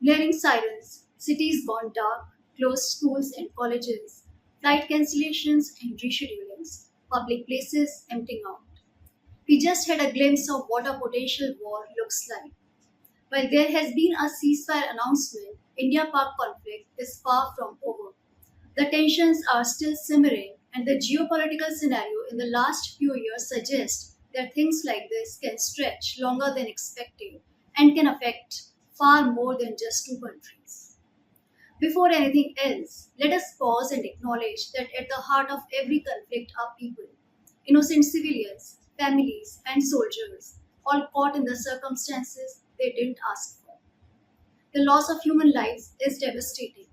Blaring sirens, cities gone dark, closed schools and colleges, flight cancellations and reschedulings, public places emptying out. We just had a glimpse of what a potential war looks like. While there has been a ceasefire announcement, India Pak conflict is far from over. The tensions are still simmering, and the geopolitical scenario in the last few years suggests that things like this can stretch longer than expected and can affect far more than just two countries. Before anything else, let us pause and acknowledge that at the heart of every conflict are people, innocent civilians, families, and soldiers, all caught in the circumstances they didn't ask for. The loss of human lives is devastating.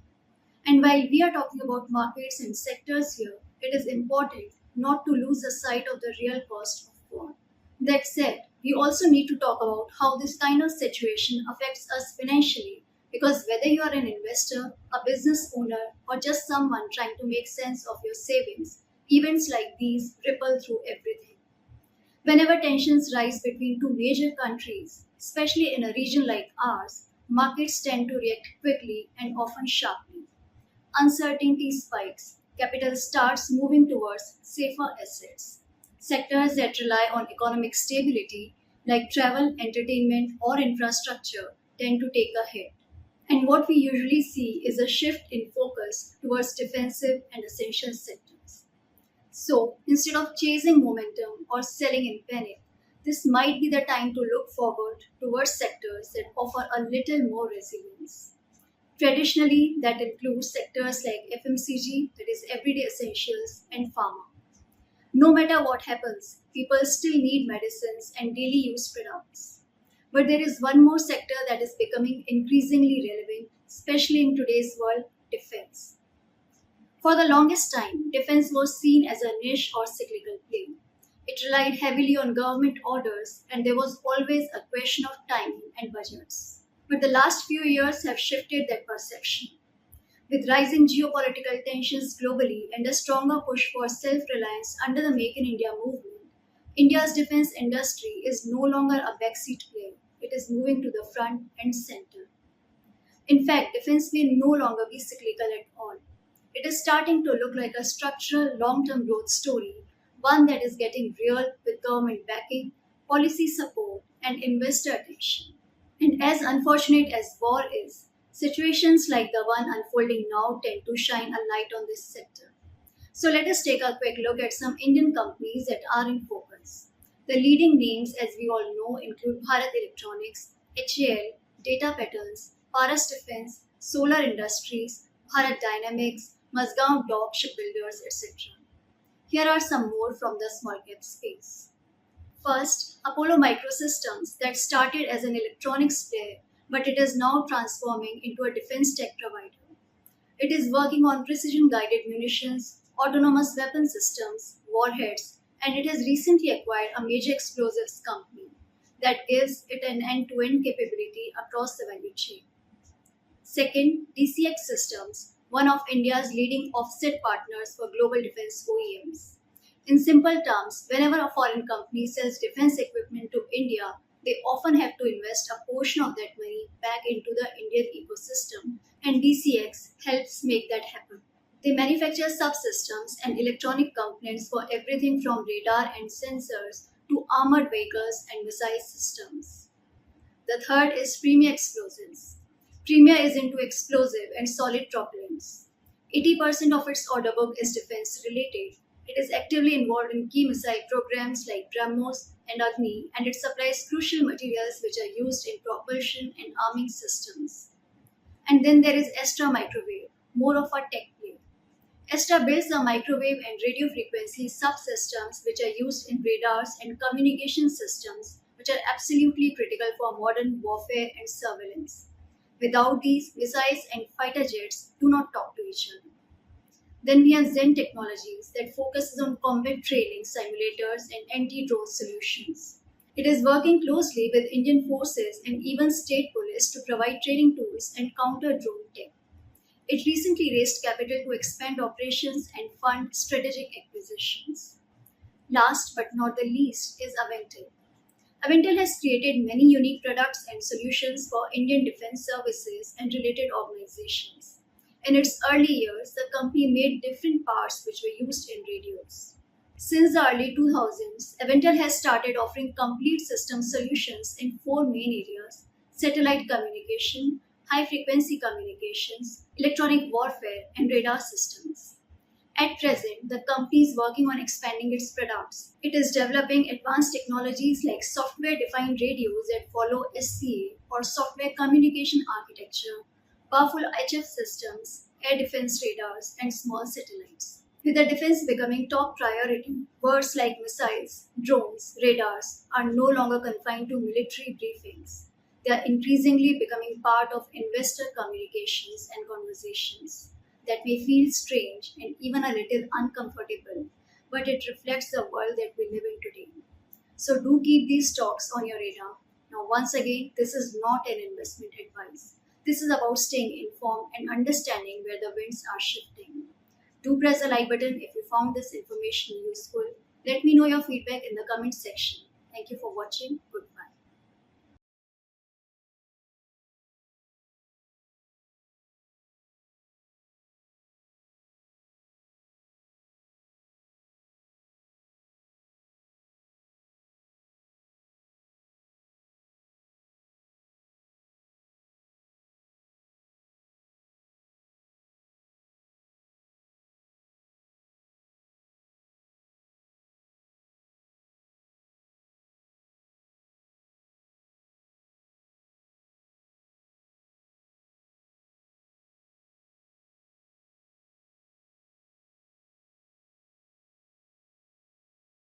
And while we are talking about markets and sectors here, it is important not to lose the sight of the real cost of war. That said, we also need to talk about how this kind of situation affects us financially because whether you are an investor, a business owner, or just someone trying to make sense of your savings, events like these ripple through everything. Whenever tensions rise between two major countries, especially in a region like ours, markets tend to react quickly and often sharply. Uncertainty spikes, capital starts moving towards safer assets. Sectors that rely on economic stability, like travel, entertainment, or infrastructure, tend to take a hit. And what we usually see is a shift in focus towards defensive and essential sectors. So, instead of chasing momentum or selling in panic, this might be the time to look forward towards sectors that offer a little more resilience. Traditionally, that includes sectors like FMCG, that is everyday essentials, and pharma. No matter what happens, people still need medicines and daily use products. But there is one more sector that is becoming increasingly relevant, especially in today's world: defense. For the longest time, defense was seen as a niche or cyclical play. It relied heavily on government orders, and there was always a question of timing and budgets. But the last few years have shifted that perception. With rising geopolitical tensions globally and a stronger push for self reliance under the Make in India movement, India's defense industry is no longer a backseat player. It is moving to the front and center. In fact, defense may no longer be cyclical at all. It is starting to look like a structural long term growth story, one that is getting real with government backing, policy support, and investor attention. And as unfortunate as war is, situations like the one unfolding now tend to shine a light on this sector. So let us take a quick look at some Indian companies that are in focus. The leading names, as we all know, include Bharat Electronics, HAL, Data Patterns, Paras Defense, Solar Industries, Bharat Dynamics, Mazgaon Dock Shipbuilders, etc. Here are some more from the small cap space. First, Apollo Microsystems, that started as an electronics player, but it is now transforming into a defense tech provider. It is working on precision guided munitions, autonomous weapon systems, warheads, and it has recently acquired a major explosives company that gives it an end to end capability across the value chain. Second, DCX Systems, one of India's leading offset partners for global defense OEMs. In simple terms, whenever a foreign company sells defense equipment to India, they often have to invest a portion of that money back into the Indian ecosystem, and DCX helps make that happen. They manufacture subsystems and electronic components for everything from radar and sensors to armored vehicles and missile systems. The third is Premier Explosives. Premier is into explosive and solid propellants. 80% of its order book is defense related. It is actively involved in key missile programs like BrahMos and Agni, and it supplies crucial materials which are used in propulsion and arming systems. And then there is Estar Microwave, more of a tech play. Estar builds the microwave and radio frequency subsystems which are used in radars and communication systems, which are absolutely critical for modern warfare and surveillance. Without these, missiles and fighter jets do not talk to each other. Then we have Zen Technologies that focuses on combat training simulators and anti-drone solutions. It is working closely with Indian forces and even state police to provide training tools and counter drone tech. It recently raised capital to expand operations and fund strategic acquisitions. Last but not the least is Aventel. Aventel has created many unique products and solutions for Indian defense services and related organizations. In its early years, the company made different parts which were used in radios. Since the early 2000s, Aventel has started offering complete system solutions in four main areas: satellite communication, high frequency communications, electronic warfare, and radar systems. At present, the company is working on expanding its products. It is developing advanced technologies like software defined radios that follow SCA or software communication architecture, powerful HF systems, air defense radars, and small satellites. With the defense becoming top priority, words like missiles, drones, radars are no longer confined to military briefings. They are increasingly becoming part of investor communications and conversations that may feel strange and even a little uncomfortable, but it reflects the world that we live in today. So do keep these talks on your radar. Now, once again, this is not an investment advice. This is about staying informed and understanding where the winds are shifting. Do press the like button if you found this information useful. Let me know your feedback in the comment section. Thank you for watching.